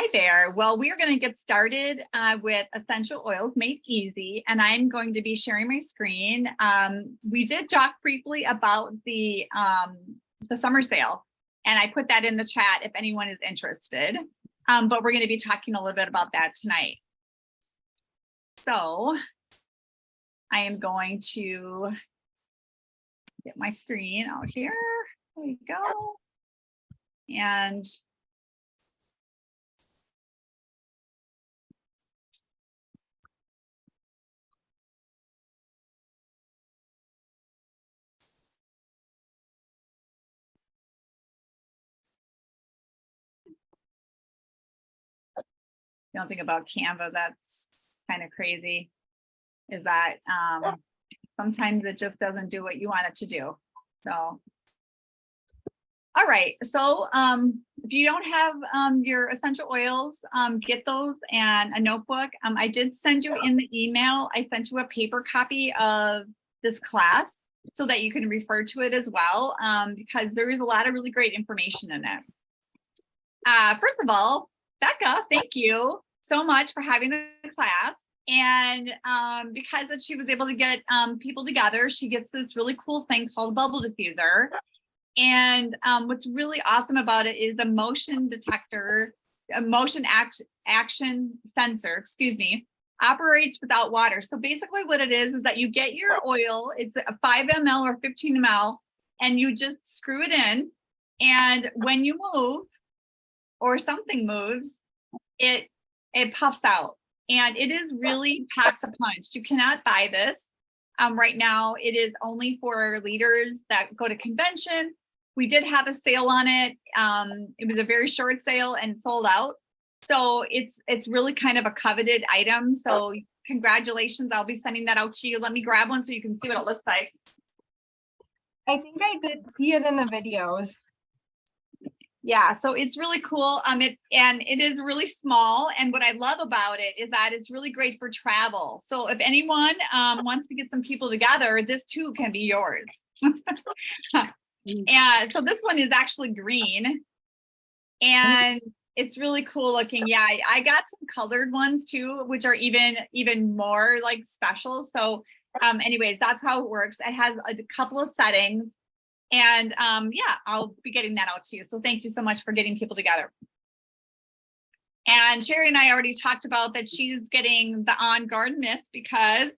Hi there. Well, we are going to get started with essential oils made easy, and I'm going to be sharing my screen. We did talk briefly about the summer sale, and I put that in the chat if anyone is interested. But we're going to be talking a little bit about that tonight. So I am going to get my screen out here. There we go. And you don't think about Canva, that's kind of crazy, is that sometimes it just doesn't do what you want it to do. So, all right. So if you don't have your essential oils, get those and a notebook. I did send you in the email. I sent you a paper copy of this class so that you can refer to it as well, because there is a lot of really great information in it. First of all, Becca, thank you so much for having the class. And because she was able to get people together, she gets this really cool thing called bubble diffuser. And what's really awesome about it is the motion detector, action sensor, excuse me, operates without water. So basically what it is that you get your oil, it's a 5 ml or 15 ml, and you just screw it in. And when you move or something moves, it puffs out. And it is really packs a punch. You cannot buy this. Right now, it is only for leaders that go to convention. We did have a sale on it. It was a very short sale and sold out. So it's really kind of a coveted item. So congratulations. I'll be sending that out to you. Let me grab one so you can see what it looks like. I think I did see it in the videos. Yeah, so it's really cool. It is really small. And what I love about it is that it's really great for travel. So if anyone wants to get some people together, this too can be yours. And so this one is actually green, and it's really cool looking. Yeah, I got some colored ones too, which are even more like special. So anyways, that's how it works. It has a couple of settings. And yeah, I'll be getting that out to you. So thank you so much for getting people together. And Sherry and I already talked about that she's getting the On Guard Mist because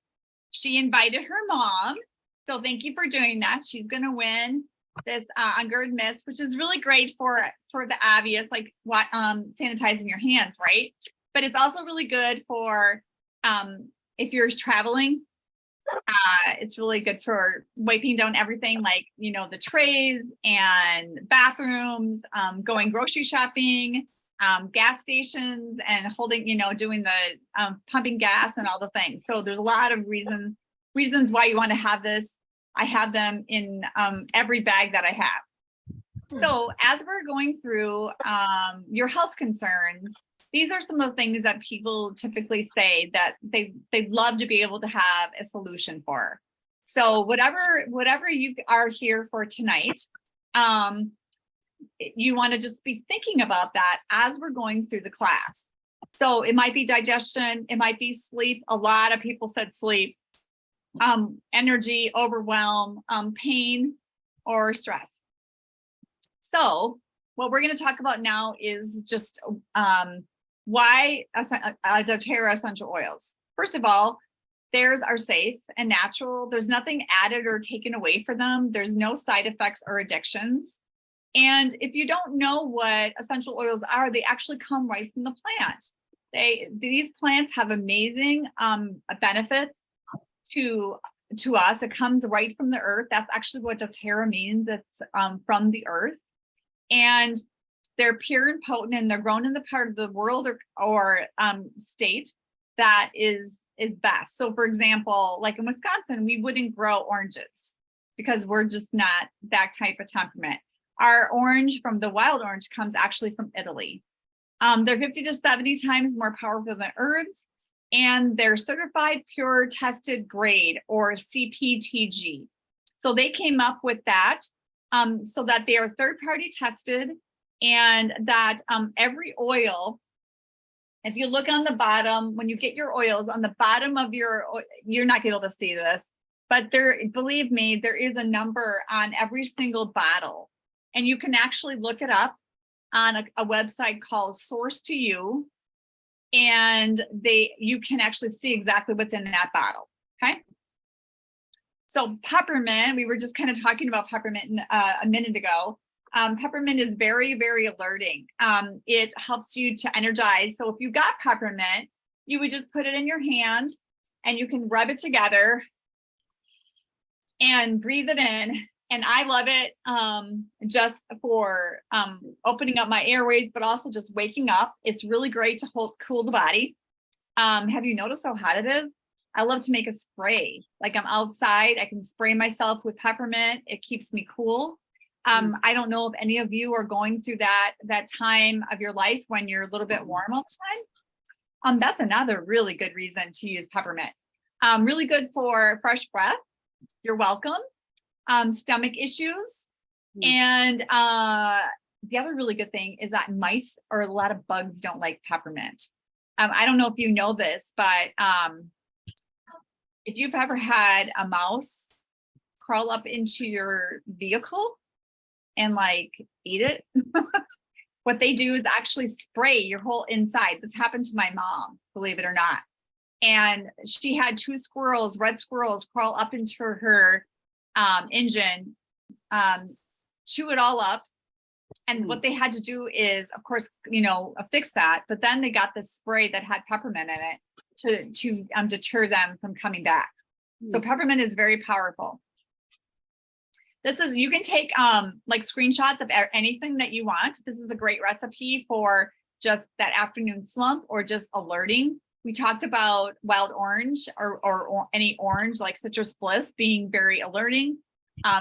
she invited her mom. So thank you for doing that. She's going to win this On Guard Mist, which is really great for the obvious, like what sanitizing your hands, right? But it's also really good for if you're traveling. It's really good for wiping down everything, like, the trays and bathrooms, going grocery shopping, gas stations, and holding, doing the pumping gas and all the things. So there's a lot of reasons why you want to have this. I have them in every bag that I have. So as we're going through your health concerns, these are some of the things that people typically say that they'd love to be able to have a solution for. So whatever you are here for tonight, you want to just be thinking about that as we're going through the class. So it might be digestion, it might be sleep. A lot of people said sleep, energy, overwhelm, pain, or stress. So what we're going to talk about now is just why Doterra essential oils. First of all, theirs are safe and natural. There's nothing added or taken away from them. There's no side effects or addictions. And if you don't know what essential oils are, they actually come right from the plant. These plants have amazing benefits to us. It comes right from the earth. That's actually what Doterra means. It's from the earth. And they're pure and potent, and they're grown in the part of the world or state that is best. So for example, like in Wisconsin, we wouldn't grow oranges because we're just not that type of temperament. Our orange from the wild orange comes actually from Italy. They're 50 to 70 times more powerful than herbs, and they're certified pure tested grade, or CPTG. So they came up with that so that they are third-party tested, and that every oil If you look on the bottom, when you get your oils on the bottom of you're not able to see this, but believe me, there is a number on every single bottle, and you can actually look it up on a website called Source to You, and you can actually see exactly what's in that bottle. Okay. So peppermint, we were just kind of talking about peppermint a minute ago. Peppermint is very, very alerting. It helps you to energize. So if you got peppermint, you would just put it in your hand and you can rub it together and breathe it in. And I love it just for opening up my airways, but also just waking up. It's really great to cool the body. Have you noticed how hot it is? I love to make a spray. Like I'm outside, I can spray myself with peppermint. It keeps me cool. I don't know if any of you are going through that time of your life when you're a little bit warm all the time. That's another really good reason to use peppermint. Really good for fresh breath. You're welcome. Stomach issues. And the other really good thing is that mice or a lot of bugs don't like peppermint. I don't know if you know this, but if you've ever had a mouse crawl up into your vehicle and like eat it, what they do is actually spray your whole inside. This happened to my mom, believe it or not. And she had 2 squirrels, red squirrels, crawl up into her engine, chew it all up. And what they had to do is, of course, fix that. But then they got this spray that had peppermint in it to deter them from coming back. So peppermint is very powerful. You can take like screenshots of anything that you want. This is a great recipe for just that afternoon slump or just alerting. We talked about wild orange or any orange like citrus bliss being very alerting.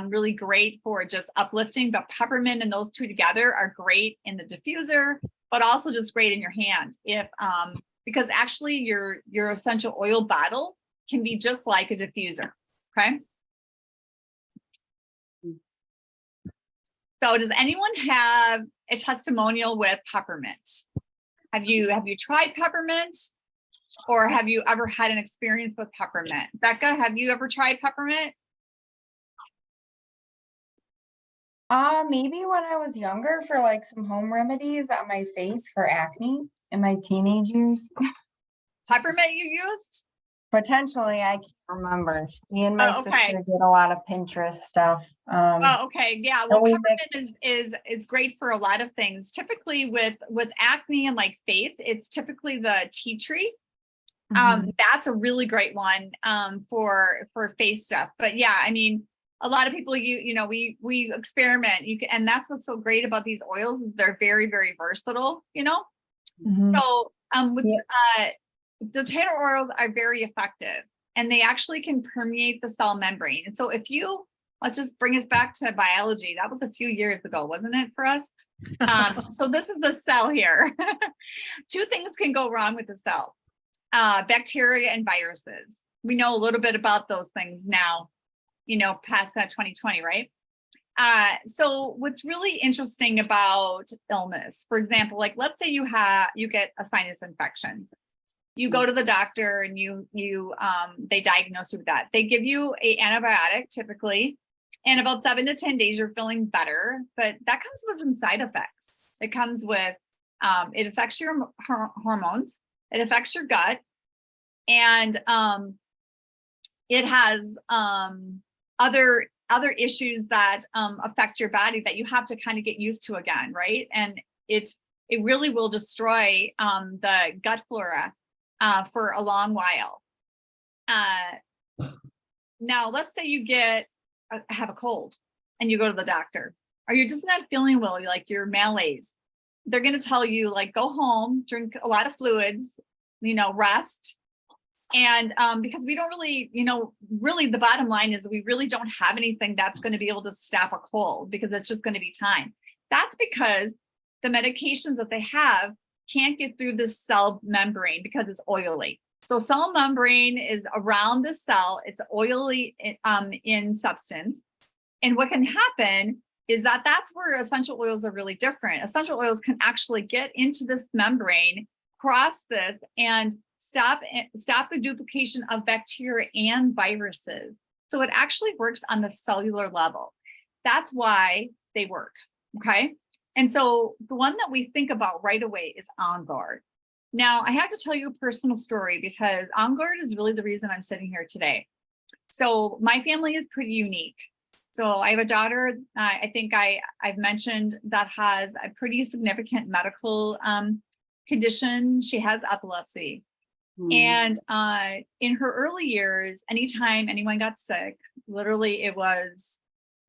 Really great for just uplifting, but peppermint and those two together are great in the diffuser, but also just great in your hand. Because actually your essential oil bottle can be just like a diffuser. Okay. So does anyone have a testimonial with peppermint? Have you tried peppermint, or have you ever had an experience with peppermint? Becca, have you ever tried peppermint? Maybe when I was younger for like some home remedies on my face for acne in my teenage years. Peppermint you used? Potentially, I can't remember. Me and my okay. sister did a lot of Pinterest stuff. Okay. Yeah. Well, we peppermint is great for a lot of things. Typically with acne and like face, it's typically the tea tree. That's a really great one for face stuff. But yeah, I mean, a lot of people, we experiment. And that's what's so great about these oils. They're very, very versatile, So Doterra oils are very effective, and they actually can permeate the cell membrane. And so let's just bring us back to biology. That was a few years ago, wasn't it, for us? So this is the cell here. 2 things can go wrong with the cell, bacteria and viruses. We know a little bit about those things now, past that 2020, right? So what's really interesting about illness, for example, like let's say you get a sinus infection. You go to the doctor and they diagnose you with that. They give you an antibiotic typically, and about 7 to 10 days you're feeling better, but that comes with some side effects. It comes with, it affects your hormones, it affects your gut, and it has other issues that affect your body that you have to kind of get used to again, right? And it really will destroy the gut flora for a long while. Now, let's say you have a cold and you go to the doctor, or you're just not feeling well, like you're malaise. They're going to tell you like, go home, drink a lot of fluids, rest. And because we don't really, really the bottom line is we really don't have anything that's going to be able to stop a cold, because it's just going to be time. That's because the medications that they have can't get through the cell membrane because it's oily. So cell membrane is around the cell. It's oily in substance. And what can happen is that's where essential oils are really different. Essential oils can actually get into this membrane cross this and stop the duplication of bacteria and viruses. So it actually works on the cellular level. That's why they work. Okay. And so the one that we think about right away is On Guard. Now, I have to tell you a personal story because On Guard is really the reason I'm sitting here today. So my family is pretty unique. So I have a daughter, I think I've mentioned, that has a pretty significant medical condition. She has epilepsy. And in her early years, anytime anyone got sick, literally it was,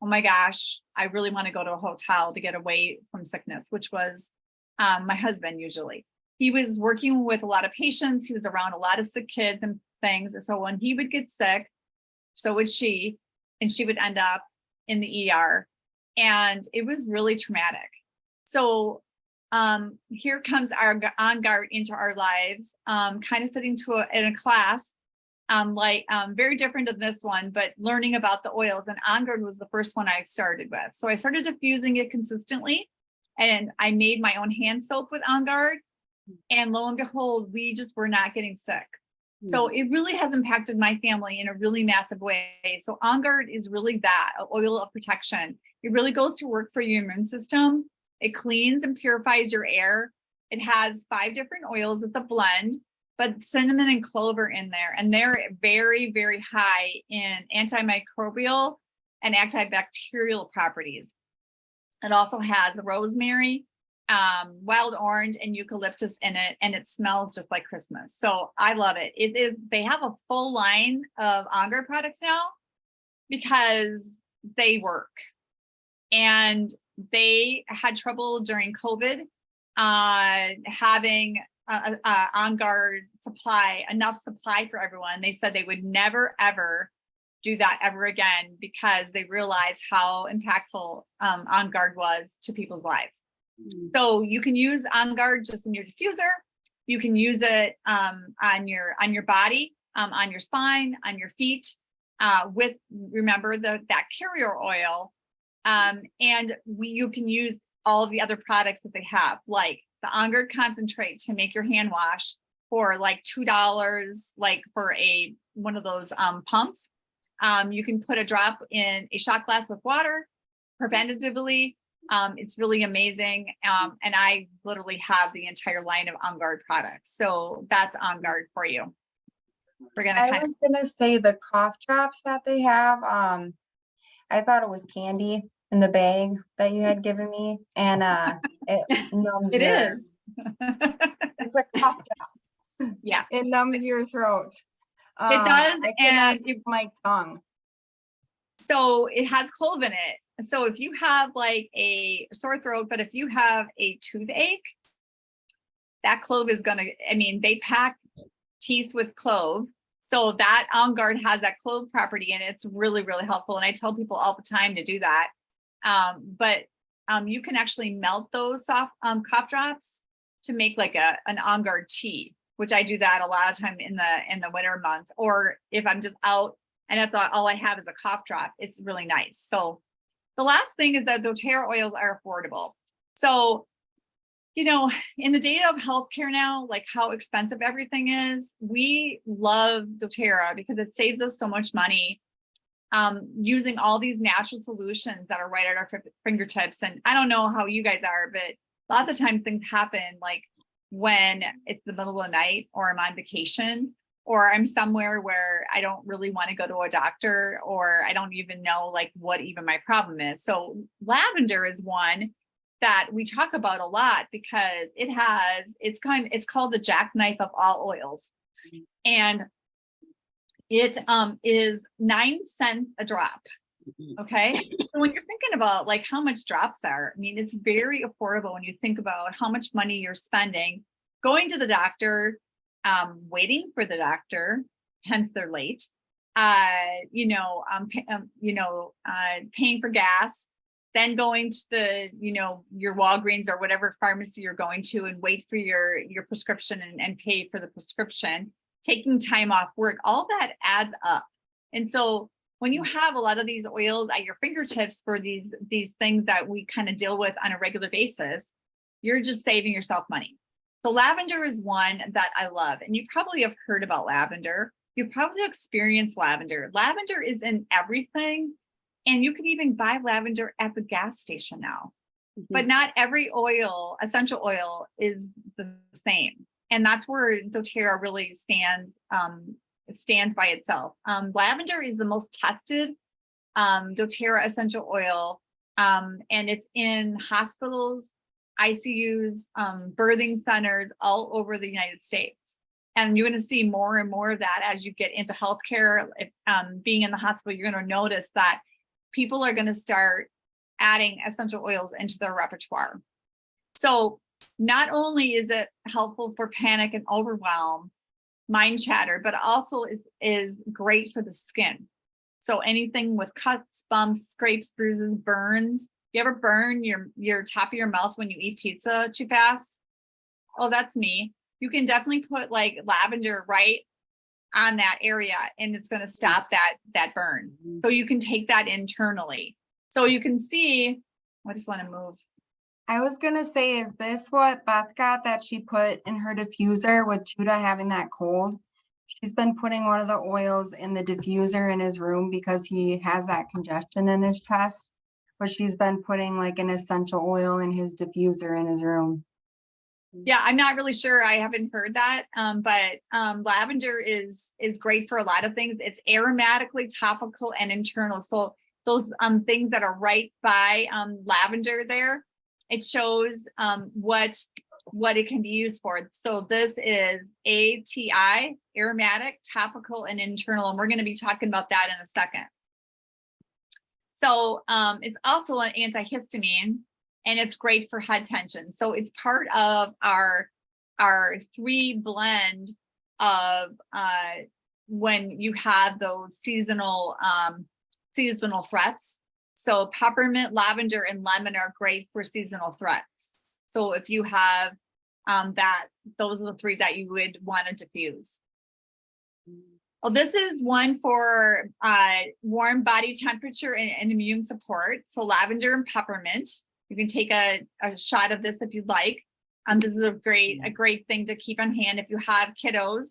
oh my gosh, I really want to go to a hotel to get away from sickness, which was my husband usually. He was working with a lot of patients. He was around a lot of sick kids and things. And so when he would get sick, so would she, and she would end up in the ER. And it was really traumatic. So here comes our On Guard into our lives, kind of sitting in a class, very different than this one, but learning about the oils. And On Guard was the first one I started with. So I started diffusing it consistently, and I made my own hand soap with On Guard. And lo and behold, we just were not getting sick. So it really has impacted my family in a really massive way. So On Guard is really that, an oil of protection. It really goes to work for your immune system. It cleans and purifies your air. It has 5 different oils. It's a blend, but cinnamon and clover in there. And they're very, very high in antimicrobial and antibacterial properties. It also has rosemary, wild orange, and eucalyptus in it, and it smells just like Christmas. So I love it. They have a full line of On Guard products now because they work. And they had trouble during COVID having On Guard supply, enough supply for everyone. They said they would never, ever do that ever again because they realized how impactful On Guard was to people's lives. So you can use On Guard just in your diffuser. You can use it on your body, on your spine, on your feet, with, remember, that carrier oil. And you can use all of the other products that they have, like the On Guard concentrate to make your hand wash for like $2, like for one of those pumps. You can put a drop in a shot glass with water preventatively. It's really amazing. And I literally have the entire line of On Guard products. So that's On Guard for you. I was gonna say the cough drops that they have. I thought it was candy in the bag that you had given me, and it numbs It your, is. it's a cough drop. Yeah, It numbs your throat. it does. I And cannot keep my tongue. so it has clove in it. So if you have like a sore throat, but if you have a toothache, that clove is gonna, they pack teeth with clove. So that On Guard has that clove property, and it's really, really helpful. And I tell people all the time to do that. But you can actually melt those soft cough drops to make like an On Guard tea, which I do that a lot of time in the winter months, or if I'm just out and that's all I have is a cough drop, it's really nice. So the last thing is that Doterra oils are affordable. So, in the day of healthcare now, like how expensive everything is, we love Doterra because it saves us so much money using all these natural solutions that are right at our fingertips. And I don't know how you guys are, but lots of times things happen like when it's the middle of the night, or I'm on vacation, or I'm somewhere where I don't really want to go to a doctor, or I don't even know like what even my problem is. So lavender is one that we talk about a lot because it's called the jackknife of all oils. And it is 9 cents a drop. Okay. So when you're thinking about like how much drops are, it's very affordable when you think about how much money you're spending going to the doctor, waiting for the doctor, hence they're late, paying for gas, then going to your Walgreens or whatever pharmacy you're going to and wait for your prescription and pay for the prescription, taking time off work, all that adds up. And so when you have a lot of these oils at your fingertips for these things that we kind of deal with on a regular basis, you're just saving yourself money. So lavender is one that I love, and you probably have heard about lavender. You probably experienced lavender. Lavender is in everything, and you can even buy lavender at the gas station now. But not every oil, essential oil, is the same, and that's where doTERRA really stands by itself. Lavender is the most tested doTERRA essential oil, and it's in hospitals, ICUs, birthing centers all over the United States. And you're going to see more and more of that as you get into healthcare. Being in the hospital, you're going to notice that people are going to start adding essential oils into their repertoire. So not only is it helpful for panic and overwhelm, mind chatter, but also is great for the skin. So anything with cuts, bumps, scrapes, bruises, burns. You ever burn your top of your mouth when you eat pizza too fast? Oh, that's me. You can definitely put like lavender right on that area, and it's going to stop that burn. So you can take that internally. So you can see, I just want to move. I was going to say, is this what Beth got that she put in her diffuser with Judah having that cold? She's been putting one of the oils in the diffuser in his room because he has that congestion in his chest. But she's been putting like an essential oil in his diffuser in his room. Yeah, I'm not really sure. I haven't heard that. But lavender is great for a lot of things. It's aromatically topical and internal. So those things that are right by lavender there, it shows what it can be used for. So this is ATI, aromatic, topical, and internal. And we're going to be talking about that in a second. So it's also an antihistamine, and it's great for head tension. So it's part of our 3 blend of when you have those seasonal threats. So peppermint, lavender, and lemon are great for seasonal threats. So if you have those are the 3 that you would want to diffuse. Well, this is one for warm body temperature and immune support. So lavender and peppermint. You can take a shot of this if you'd like. This is a great thing to keep on hand if you have kiddos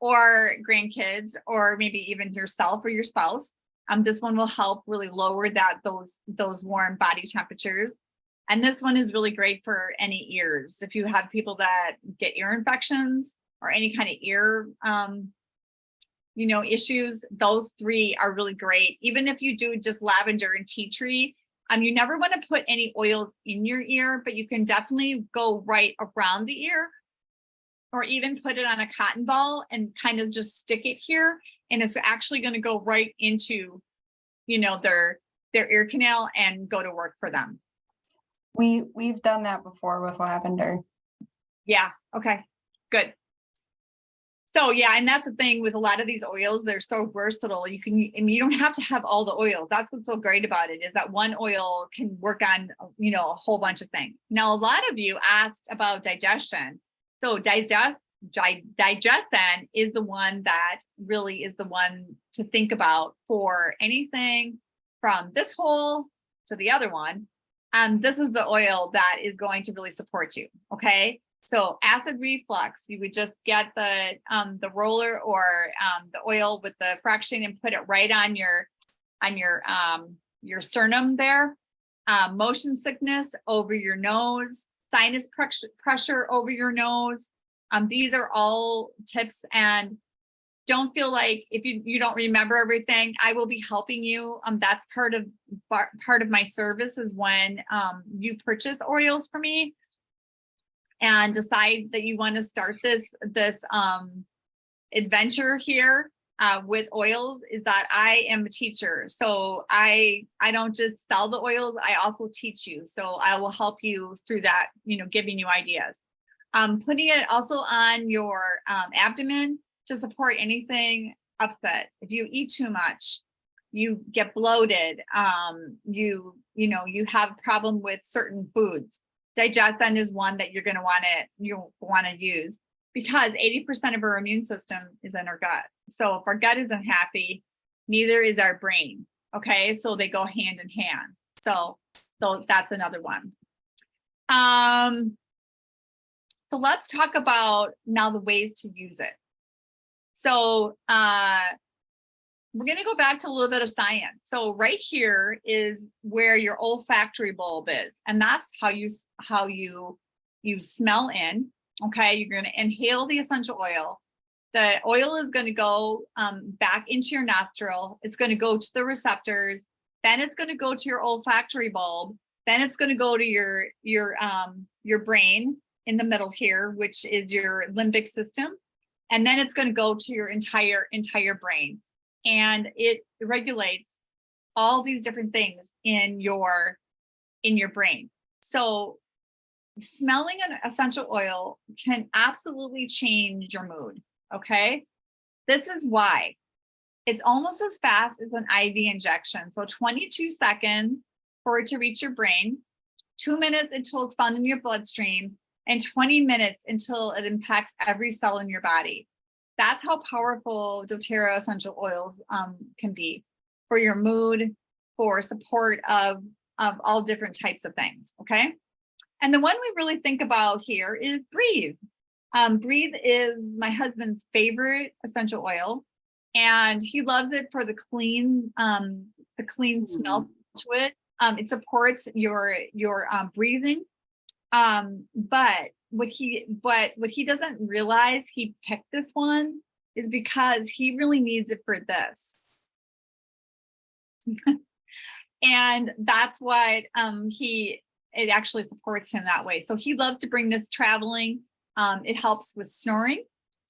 or grandkids, or maybe even yourself or your spouse. This one will help really lower those warm body temperatures. And this one is really great for any ears. If you have people that get ear infections or any kind of ear issues, those 3 are really great. Even if you do just lavender and tea tree, you never want to put any oils in your ear, but you can definitely go right around the ear, or even put it on a cotton ball and kind of just stick it here. And it's actually going to go right into, their ear canal and go to work for them. We've done that before with lavender. Yeah. Okay, good. So yeah, and that's the thing with a lot of these oils, they're so versatile. You don't have to have all the oils. That's what's so great about it, is that one oil can work on, a whole bunch of things. Now, a lot of you asked about digestion. So digestion is the one that really is the one to think about for anything from this hole to the other one. This is the oil that is going to really support you. Okay. So acid reflux, you would just get the roller or the oil with the fraction and put it right on your sternum there. Motion sickness over your nose, sinus pressure over your nose. These are all tips, and don't feel like if you don't remember everything, I will be helping you. That's part of my service is when you purchase oils from me and decide that you want to start this adventure here with oils, is that I am a teacher. So I don't just sell the oils, I also teach you. So I will help you through that, giving you ideas. Putting it also on your abdomen to support anything upset. If you eat too much, you get bloated, you have a problem with certain foods. Digestion is one that you're going to want to use, because 80% of our immune system is in our gut. So if our gut isn't happy, neither is our brain. Okay, so they go hand in hand. So that's another one. So let's talk about now the ways to use it. So we're going to go back to a little bit of science. So right here is where your olfactory bulb is, and that's how you smell in. Okay, you're going to inhale the essential oil. The oil is going to go back into your nostril. It's going to go to the receptors. Then it's going to go to your olfactory bulb. Then it's going to go to your brain in the middle here, which is your limbic system. And then it's going to go to your entire brain. And it regulates all these different things in your brain. So smelling an essential oil can absolutely change your mood. Okay. This is why it's almost as fast as an IV injection. So 22 seconds for it to reach your brain, 2 minutes until it's found in your bloodstream, and 20 minutes until it impacts every cell in your body. That's how powerful doTERRA essential oils can be for your mood, for support of all different types of things. Okay. And the one we really think about here is Breathe. Breathe is my husband's favorite essential oil, and he loves it for the clean smell to it. It supports your breathing. But what he doesn't realize he picked this one is because he really needs it for this. And that's what it actually supports him that way. So he loves to bring this traveling. It helps with snoring.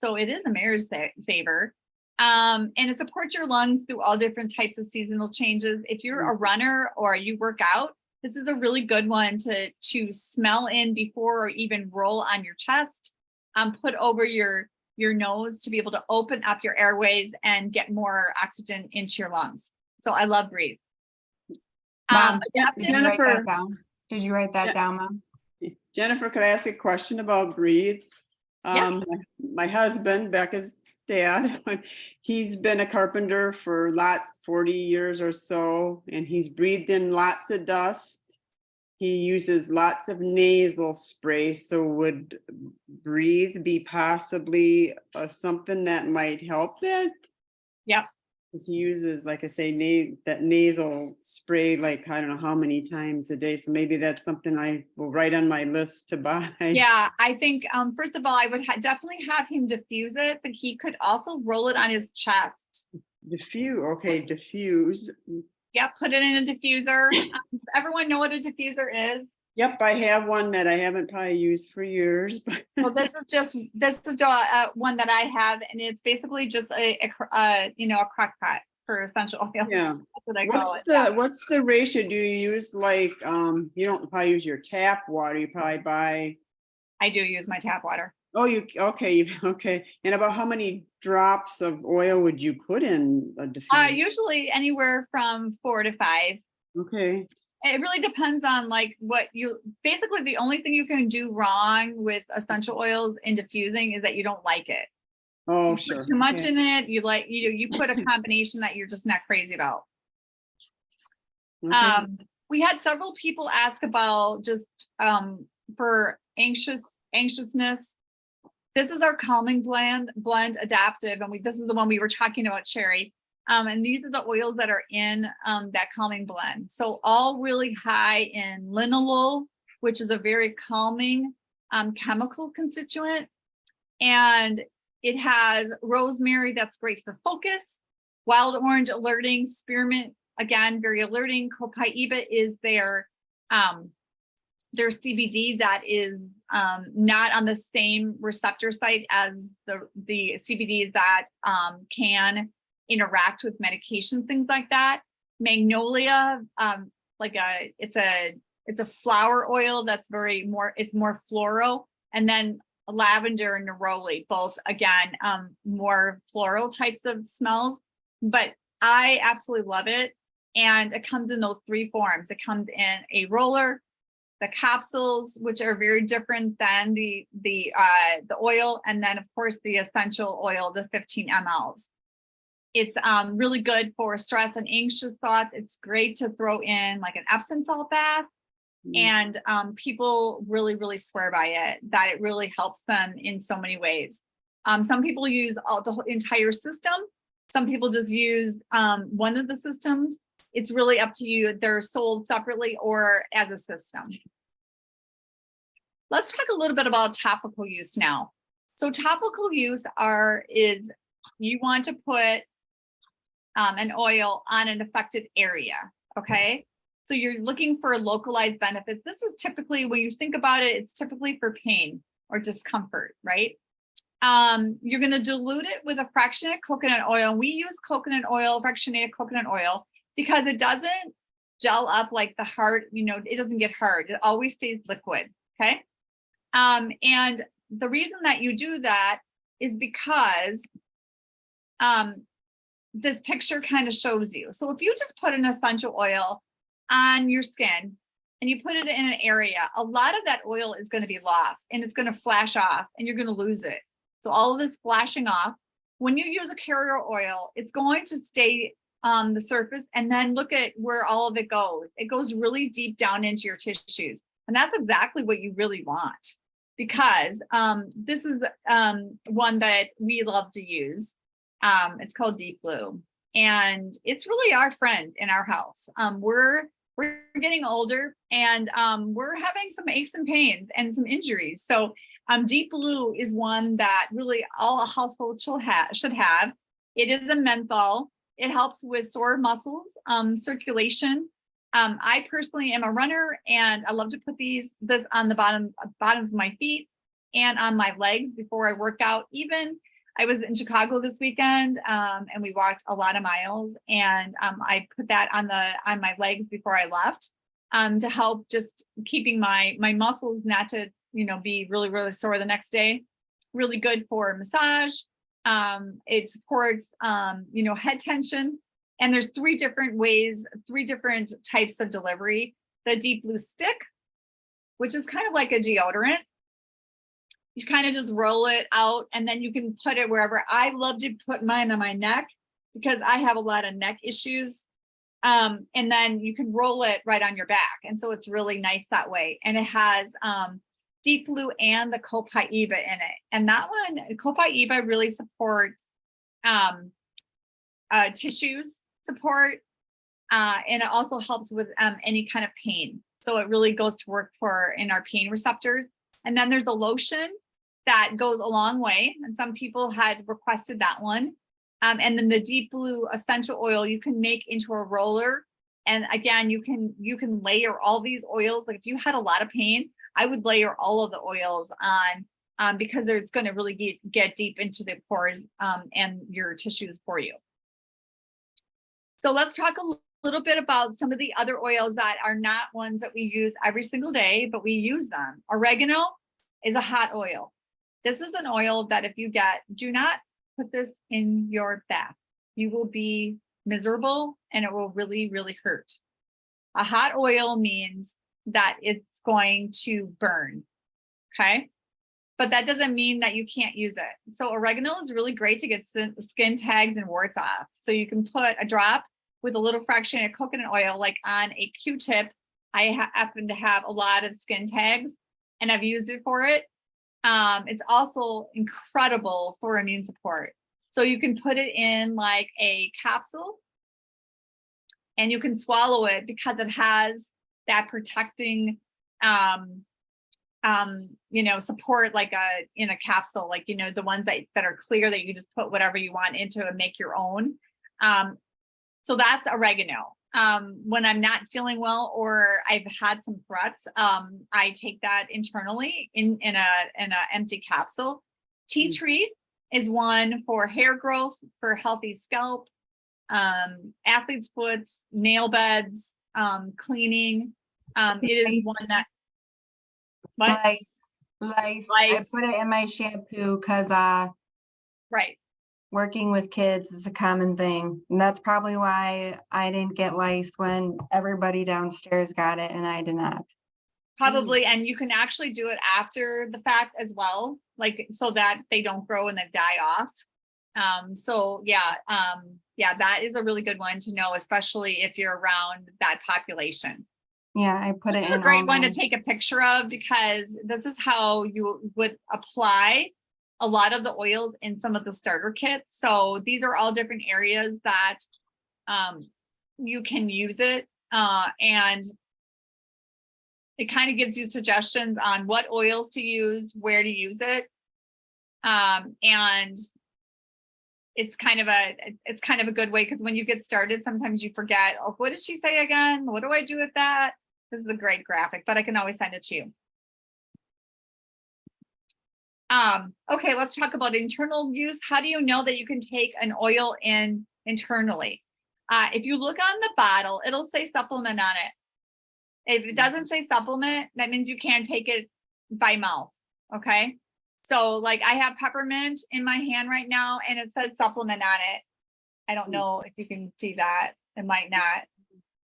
So it is a marriage saver. And it supports your lungs through all different types of seasonal changes. If you're a runner or you work out, this is a really good one to smell in before or even roll on your chest, put over your nose to be able to open up your airways and get more oxygen into your lungs. So I love Breathe. Mom, Jennifer, did you write that down, Mom? Jennifer, could I ask a question about Breathe? Yeah. My husband, Becca's dad, he's been a carpenter for 40 years or so, and he's breathed in lots of dust. He uses lots of nasal spray. So would Breathe be possibly something that might help that? Yep. Because he uses, like I say, that nasal spray, like I don't know how many times a day. So maybe that's something I will write on my list to buy. Yeah, I think first of all, I would definitely have him diffuse it, but he could also roll it on his chest. Diffuse. Yep, put it in a diffuser. Does everyone know what a diffuser is? Yep, I have one that I haven't probably used for years. But Well, this is one that I have, and it's basically just a crock pot for essential oils. yeah. That's what I call it. What's the ratio? Do you use like you don't probably use your tap water, you probably buy? I do use my tap water. Oh, okay. And about how many drops of oil would you put in a diffuser? Usually anywhere from 4 to 5. Okay. It really depends on like basically the only thing you can do wrong with essential oils in diffusing is that you don't like it. Oh, You sure. put too much in it, you put a combination that you're just not crazy about. Okay. We had several people ask about just for anxiousness. This is our calming blend adaptive, and this is the one we were talking about, Sherry. And these are the oils that are in that calming blend. So all really high in linalool, which is a very calming chemical constituent. And it has rosemary, that's great for focus. Wild orange alerting, spearmint, again, very alerting. Copaiba is their CBD that is not on the same receptor site as the CBDs that can interact with medication, things like that. Magnolia, it's a flower oil that's it's more floral, and then lavender and neroli, both again more floral types of smells. But I absolutely love it, and it comes in those 3 forms. It comes in a roller, the capsules, which are very different than the oil, and then of course the essential oil, the 15 mLs. It's really good for stress and anxious thoughts. It's great to throw in like an Epsom salt bath. And people really, really swear by it, that it really helps them in so many ways. Some people use the whole entire system. Some people just use one of the systems. It's really up to you. They're sold separately or as a system. Let's talk a little bit about topical use now. So topical use is you want to put an oil on an affected area, okay? So you're looking for localized benefits. This is typically, when you think about it, it's typically for pain or discomfort, right? You're gonna dilute it with a fractionated coconut oil. And we use coconut oil, fractionated coconut oil, because it doesn't gel up like the hard, it doesn't get hard. It always stays liquid, okay? And the reason that you do that is because this picture kind of shows you. So if you just put an essential oil on your skin and you put it in an area, a lot of that oil is going to be lost and it's going to flash off and you're going to lose it. So all of this flashing off, when you use a carrier oil, it's going to stay on the surface, and then look at where all of it goes. It goes really deep down into your tissues. And that's exactly what you really want, because this is one that we love to use. It's called Deep Blue, and it's really our friend in our house. We're getting older, and we're having some aches and pains and some injuries. So Deep Blue is one that really all households should have. It is a menthol. It helps with sore muscles, circulation. I personally am a runner, and I love to put this on the bottoms of my feet and on my legs before I work out. Even I was in Chicago this weekend, and we walked a lot of miles, and I put that on my legs before I left, to help just keeping my muscles not to be really, really sore the next day. Really good for massage. It supports head tension. And there's three different types of delivery. The Deep Blue stick, which is kind of like a deodorant. You kind of just roll it out, and then you can put it wherever. I love to put mine on my neck because I have a lot of neck issues. And then you can roll it right on your back. And so it's really nice that way. And it has Deep Blue and the copaiba in it. And that one, copaiba, really supports tissues support, and it also helps with any kind of pain. So it really goes to work in our pain receptors. And then there's a lotion that goes a long way, and some people had requested that one. And then the Deep Blue essential oil you can make into a roller. And again, you can layer all these oils. Like if you had a lot of pain, I would layer all of the oils on, because it's going to really get deep into the pores and your tissues for you. So let's talk a little bit about some of the other oils that are not ones that we use every single day, but we use them. Oregano is a hot oil. This is an oil that if you do not put this in your bath. You will be miserable and it will really, really hurt. A hot oil means that it's going to burn, okay? But that doesn't mean that you can't use it. So oregano is really great to get skin tags and warts off. So you can put a drop with a little fraction of coconut oil, like on a Q-tip. I happen to have a lot of skin tags and I've used it for it. It's also incredible for immune support. So you can put it in like a capsule and you can swallow it because it has that protecting, support, like in a capsule, like, the ones that are clear that you can just put whatever you want into and make your own. So that's oregano. When I'm not feeling well or I've had some threats, I take that internally in a empty capsule. Tea tree is one for hair growth, for healthy scalp, athlete's foots, nail beds, cleaning. It is one that Lice. I Lice. put it in my shampoo because Right. working with kids is a common thing. And that's probably why I didn't get lice when everybody downstairs got it and I did not. Probably, and you can actually do it after the fact as well, like so that they don't grow and they die off. That is a really good one to know, especially if you're around that population. Yeah, I put This it is a in great all one to my, take a picture of because this is how you would apply a lot of the oils in some of the starter kits. So these are all different areas that you can use it. And it kind of gives you suggestions on what oils to use, where to use it. And it's kind of a good way because when you get started, sometimes you forget, oh, what did she say again? What do I do with that? This is a great graphic, but I can always send it to you. Okay, let's talk about internal use. How do you know that you can take an oil in internally? If you look on the bottle, it'll say supplement on it. If it doesn't say supplement, that means you can't take it by mouth. Okay. So like I have peppermint in my hand right now and it says supplement on it. I don't know if you can see that. It might not,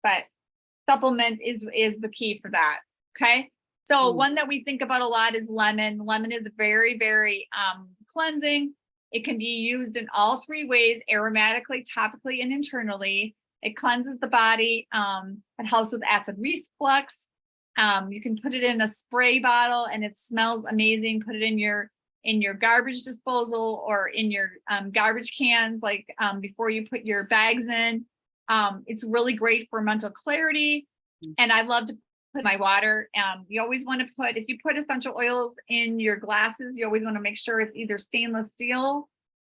but supplement is the key for that. Okay. So one that we think about a lot is lemon. Lemon is very, very cleansing. It can be used in all three ways, aromatically, topically, and internally. It cleanses the body. It helps with acid reflux. You can put it in a spray bottle and it smells amazing. Put it in your garbage disposal or in your garbage cans, like before you put your bags in. It's really great for mental clarity. And I love to put my water. You always want to put, if you put essential oils in your glasses, you always want to make sure it's either stainless steel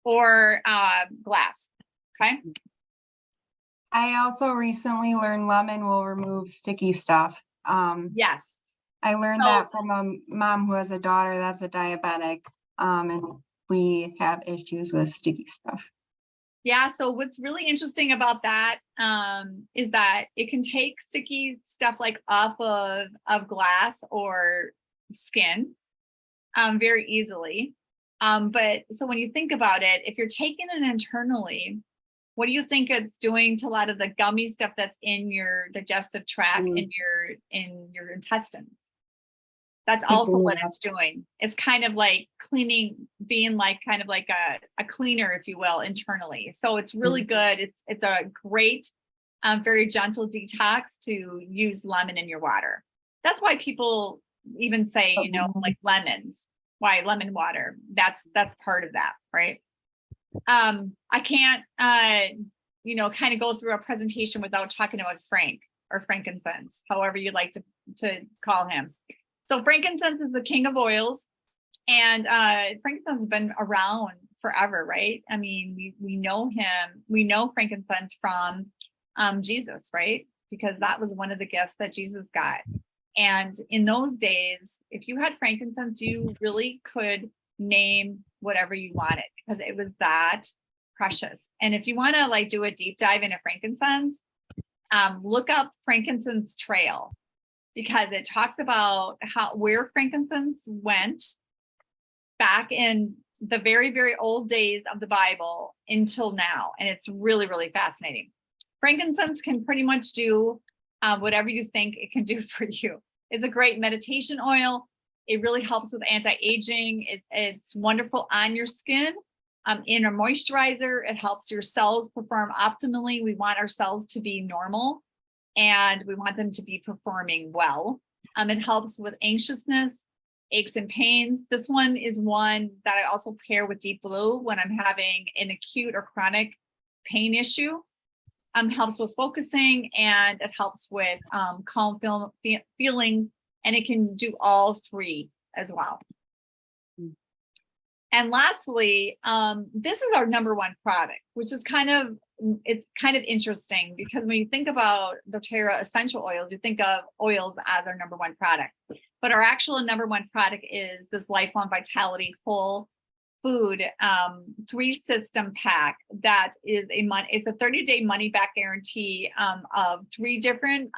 or glass. Okay. I also recently learned lemon will remove sticky stuff. Yes. I learned So- that from a mom who has a daughter that's a diabetic, and we have issues with sticky stuff. Yeah. So what's really interesting about that is that it can take sticky stuff like off of glass or skin very easily. But so when you think about it, if you're taking it internally, what do you think it's doing to a lot of the gummy stuff that's in your digestive tract, in your intestines? That's also what it's doing. It's kind of like cleaning, being like kind of like a cleaner, if you will, internally. So it's really good. It's a great, very gentle detox to use lemon in your water. That's why people even say, you know, like lemons. Why lemon water? That's part of that, right? I can't, you know, kind of go through a presentation without talking about Frank or frankincense, however you like to call him. So frankincense is the king of oils, and frankincense has been around forever, right? I mean, we know him, we know frankincense from Jesus, right? Because that was one of the gifts that Jesus got. And in those days, if you had frankincense, you really could name whatever you wanted because it was that precious. And if you want to like do a deep dive into frankincense, look up frankincense trail, because it talks about where frankincense went back in the very, very old days of the Bible until now. And it's really, really fascinating. Frankincense can pretty much do whatever you think it can do for you. It's a great meditation oil. It really helps with anti-aging. It's wonderful on your skin. In a moisturizer, it helps your cells perform optimally. We want our cells to be normal, and we want them to be performing well. It helps with anxiousness, aches and pains. This one is one that I also pair with Deep Blue when I'm having an acute or chronic pain issue. Helps with focusing, and it helps with calm feelings, and it can do all three as well. And lastly, this is our number one product, which is kind of interesting because when you think about Doterra essential oils, you think of oils as our number one product, but our actual number one product is this Lifelong Vitality Whole Food 3-system pack. That is it's a 30-day money back guarantee of three different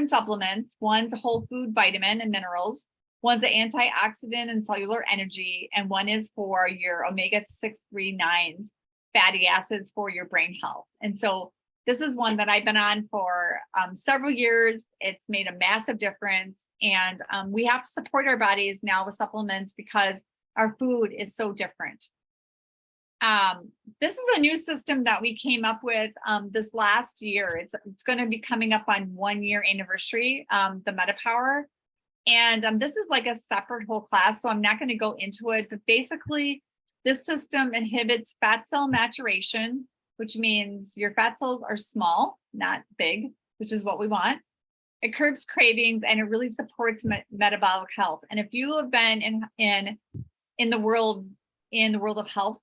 supplements. One's a whole food vitamin and minerals. One's an antioxidant and cellular energy, and one is for your omega-6, 3, 9s, fatty acids for your brain health. And so this is one that I've been on for several years. It's made a massive difference. And we have to support our bodies now with supplements because our food is so different. This is a new system that we came up with this last year. It's going to be coming up on 1 year anniversary, the MetaPower. And this is like a separate whole class, so I'm not going to go into it. But basically, this system inhibits fat cell maturation, which means your fat cells are small, not big, which is what we want. It curbs cravings and it really supports metabolic health. And if you have been in the world of health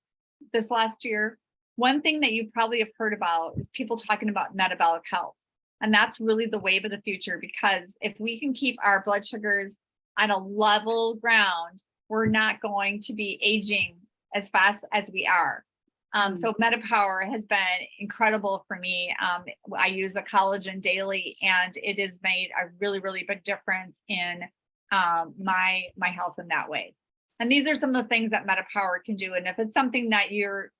this last year, one thing that you probably have heard about is people talking about metabolic health. And that's really the wave of the future, because if we can keep our blood sugars on a level ground, we're not going to be aging as fast as we are. So MetaPower has been incredible for me. I use the collagen daily, and it has made a really, really big difference in my health in that way. And these are some of the things that MetaPower can do. And if it's something that you're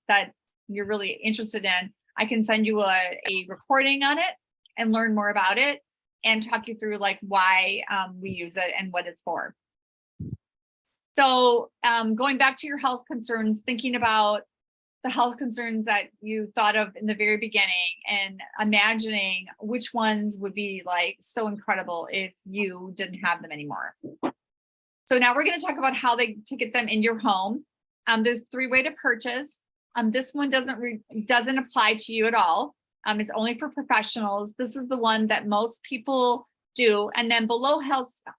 really interested in, I can send you a recording on it and learn more about it and talk you through like why we use it and what it's for. So going back to your health concerns, thinking about the health concerns that you thought of in the very beginning and imagining which ones would be like so incredible if you didn't have them anymore. So now we're going to talk about how to get them in your home. There's 3 ways to purchase. This one doesn't apply to you at all. It's only for professionals. This is the one that most people do. And then below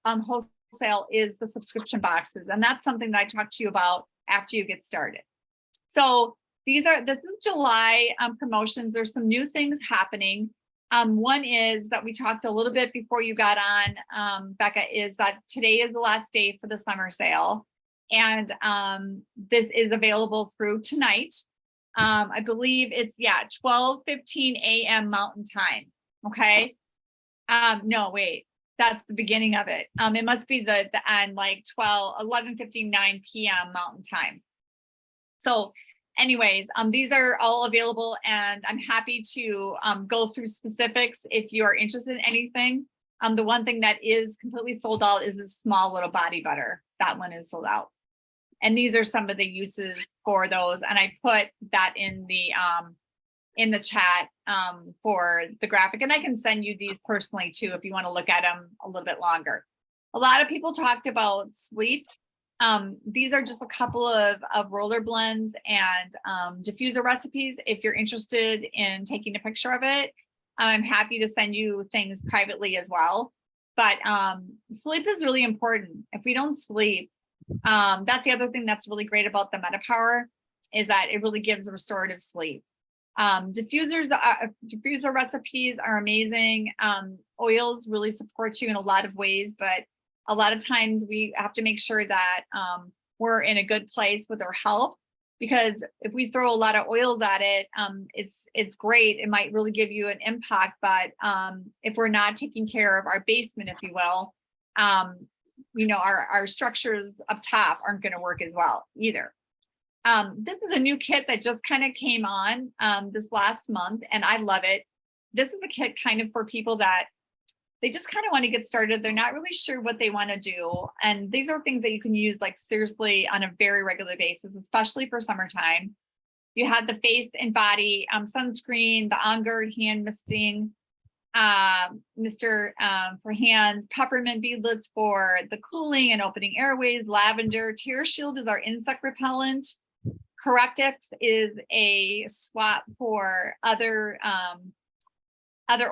wholesale is the subscription boxes. And that's something that I talked to you about after you get started. So this is July promotions. There's some new things happening. One is that we talked a little bit before you got on, Becca, is that today is the last day for the summer sale. And this is available through tonight. I believe it's 12:15 a.m. Mountain Time. Okay. No, wait, that's the beginning of it. It must be the end, like 11:59 p.m. Mountain Time. So anyways, these are all available, and I'm happy to go through specifics if you are interested in anything. The one thing that is completely sold out is this small little body butter. That one is sold out. And these are some of the uses for those. And I put that in the chat for the graphic. And I can send you these personally too, if you want to look at them a little bit longer. A lot of people talked about sleep. These are just a couple of roller blends and diffuser recipes. If you're interested in taking a picture of it, I'm happy to send you things privately as well. But sleep is really important. If we don't sleep, that's the other thing that's really great about the MetaPower, is that it really gives restorative sleep. Diffuser recipes are amazing. Oils really support you in a lot of ways, but a lot of times we have to make sure that we're in a good place with our health, because if we throw a lot of oils at it, it's great. It might really give you an impact, but if we're not taking care of our basement, if you will, our structures up top aren't going to work as well either. This is a new kit that just kind of came on this last month, and I love it. This is a kit kind of for people that they just kind of want to get started. They're not really sure what they want to do. And these are things that you can use like seriously on a very regular basis, especially for summertime. You have the face and body sunscreen, the On Guard hand misting, mister for hands, peppermint beadlets for the cooling and opening airways, lavender, Tear Shield is our insect repellent. Correctix is a swap for other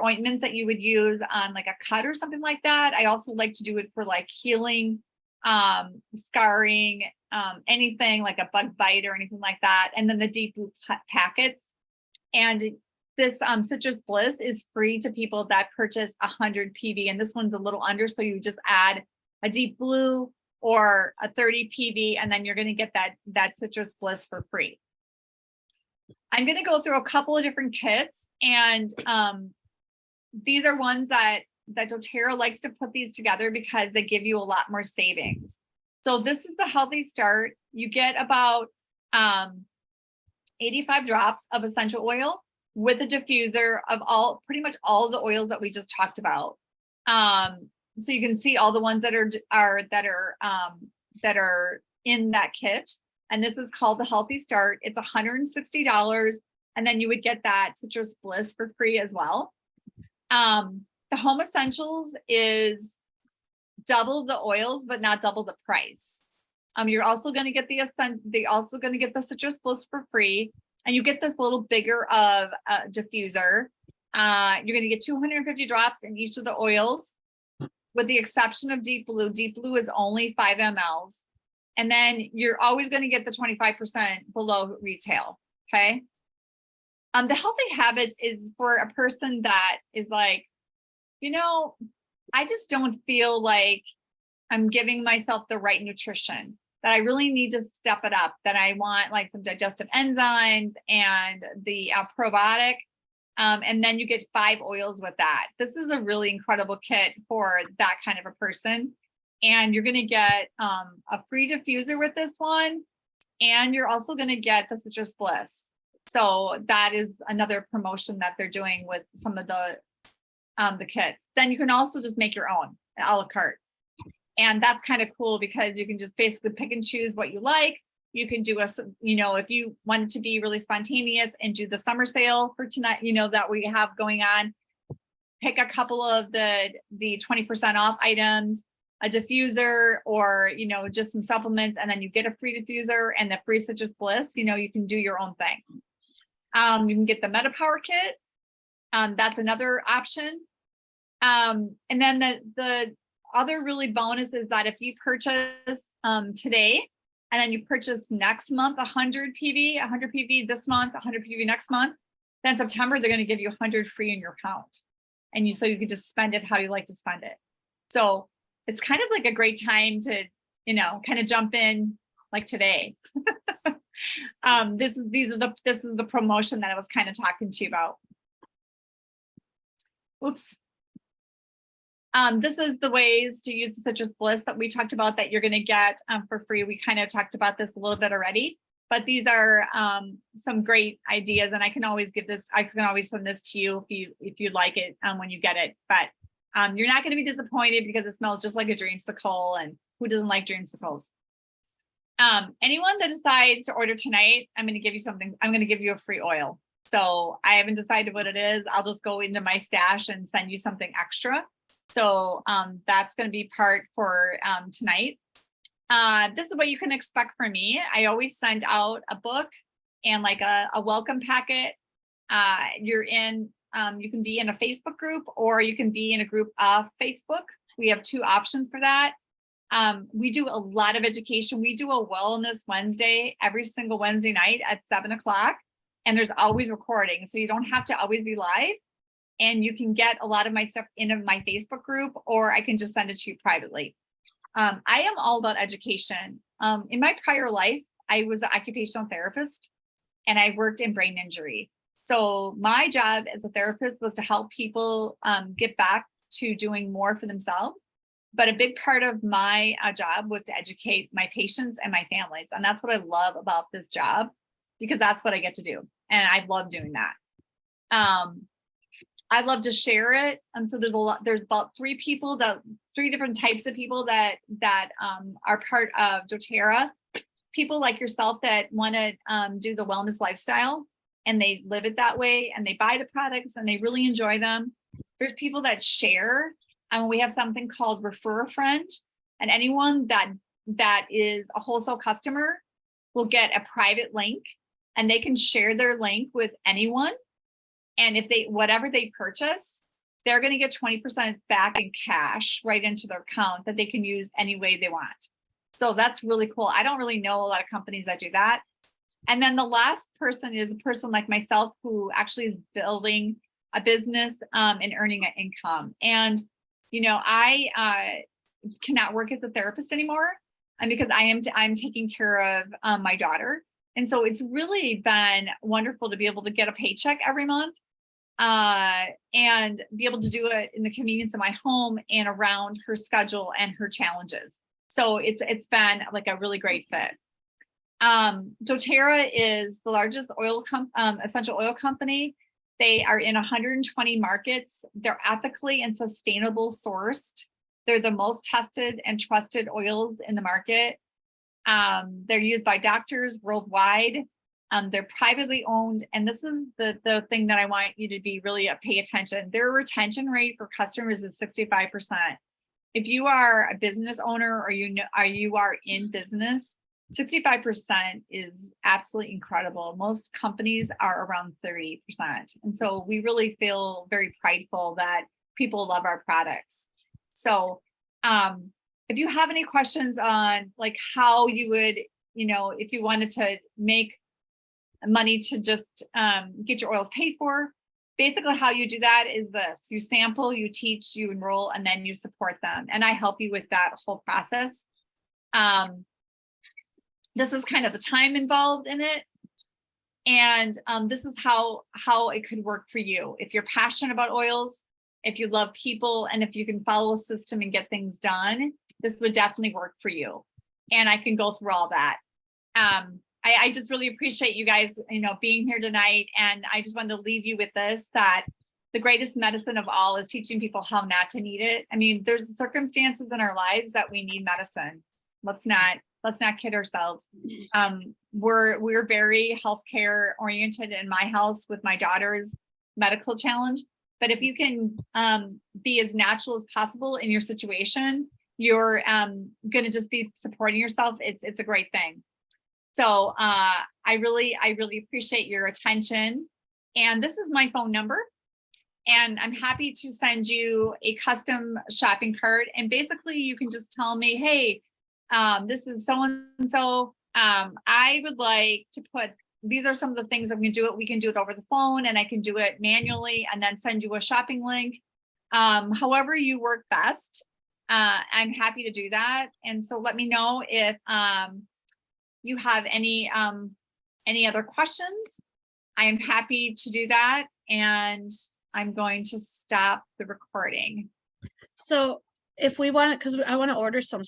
ointments that you would use on like a cut or something like that. I also like to do it for like healing, scarring, anything like a bug bite or anything like that. And then the deep blue packets. And this Citrus Bliss is free to people that purchase 100 PV. And this one's a little under, so you just add a deep blue or a 30 PV, and then you're going to get that Citrus Bliss for free. I'm going to go through a couple of different kits, and these are ones that Doterra likes to put these together because they give you a lot more savings. So this is the Healthy Start. You get about 85 drops of essential oil with a diffuser of pretty much all the oils that we just talked about. So you can see all the ones that are in that kit. and this is called the Healthy Start. It's $160, and then you would get that Citrus Bliss for free as well. The Home Essentials is double the oils, but not double the price. You're also going to get the Citrus Bliss for free, and you get this little bigger of diffuser. You're going to get 250 drops in each of the oils, with the exception of Deep Blue. Deep Blue is only 5 mLs. And then you're always going to get the 25% below retail. Okay. The Healthy Habits is for a person that is like, I just don't feel like I'm giving myself the right nutrition, that I really need to step it up, that I want like some digestive enzymes and the probiotic. And then you get 5 oils with that. This is a really incredible kit for that kind of a person. And you're going to get a free diffuser with this one. And you're also going to get the Citrus Bliss. So that is another promotion that they're doing with some of the kits. Then you can also just make your own a la carte. And that's kind of cool because you can just basically pick and choose what you like. You can do if you wanted to be really spontaneous and do the summer sale for tonight, that we have going on, pick a couple of the 20% off items, a diffuser, or, just some supplements, and then you get a free diffuser and the free Citrus Bliss. You can do your own thing. You can get the Meta Power Kit. That's another option. And then the other really bonus is that if you purchase today, and then you purchase next month 100 PV this month, 100 PV next month, then September they're going to give you 100 free in your account, and so you can just spend it how you like to spend it. So it's kind of like a great time to kind of jump in like today. This is the promotion that I was kind of talking to you about. Oops. This is the ways to use the Citrus Bliss that we talked about that you're going to get for free. We kind of talked about this a little bit already, but these are some great ideas, and I can always send this to you if you like it when you get it. But you're not going to be disappointed because it smells just like a dreamsicle, and who doesn't like dreamsicles? Anyone that decides to order tonight, I'm going to give you something. I'm going to give you a free oil. So I haven't decided what it is. I'll just go into my stash and send you something extra. So that's going to be part for tonight. This is what you can expect from me. I always send out a book and like a welcome packet. You can be in a Facebook group, or you can be in a group of Facebook. We have 2 options for that. We do a lot of education. We do a Wellness Wednesday every single Wednesday night at 7:00, and there's always recording. So you don't have to always be live. And you can get a lot of my stuff in my Facebook group, or I can just send it to you privately. I am all about education. In my prior life, I was an occupational therapist, and I worked in brain injury. So my job as a therapist was to help people get back to doing more for themselves. But a big part of my job was to educate my patients and my families. And that's what I love about this job, because that's what I get to do. And I love doing that. I love to share it. And so there's about 3 different types of people that are part of Doterra. People like yourself that want to do the wellness lifestyle, and they live it that way, and they buy the products and they really enjoy them. There's people that share. We have something called Refer a Friend, and anyone that is a wholesale customer will get a private link, and they can share their link with anyone. And if whatever they purchase, they're going to get 20% back in cash right into their account that they can use any way they want. So that's really cool. I don't really know a lot of companies that do that. And then the last person is a person like myself who actually is building a business and earning an income. And, I cannot work as a therapist anymore, and because I'm taking care of my daughter. And so it's really been wonderful to be able to get a paycheck every month and be able to do it in the convenience of my home and around her schedule and her challenges. So it's been like a really great fit. Doterra is the largest essential oil company. They are in 120 markets. They're ethically and sustainable sourced. They're the most tested and trusted oils in the market. They're used by doctors worldwide. They're privately owned. And this is the thing that I want you to be really pay attention. Their retention rate for customers is 65%. If you are a business owner or you are in business, 65% is absolutely incredible. Most companies are around 30%. And so we really feel very prideful that people love our products. So if you have any questions on like how you would, if you wanted to make money to just get your oils paid for, basically how you do that is this: you sample, you teach, you enroll, and then you support them. And I help you with that whole process. This is kind of the time involved in it. And this is how it could work for you. If you're passionate about oils, if you love people, and if you can follow a system and get things done, this would definitely work for you. And I can go through all that. I just really appreciate you guys, being here tonight. And I just wanted to leave you with this, that the greatest medicine of all is teaching people how not to need it. I mean, there's circumstances in our lives that we need medicine. Let's not kid ourselves. We're very healthcare oriented in my house with my daughter's medical challenge. But if you can be as natural as possible in your situation, you're going to just be supporting yourself. It's a great thing. So I really appreciate your attention. And this is my phone number. And I'm happy to send you a custom shopping cart. And basically you can just tell me, hey, this is so-and-so. I would like to put, these are some of the things I'm going to do it. We can do it over the phone, and I can do it manually and then send you a shopping link. However you work best. I'm happy to do that. And so let me know if you have any other questions. I am happy to do that. And I'm going to stop the recording. So if we want, because I want to order some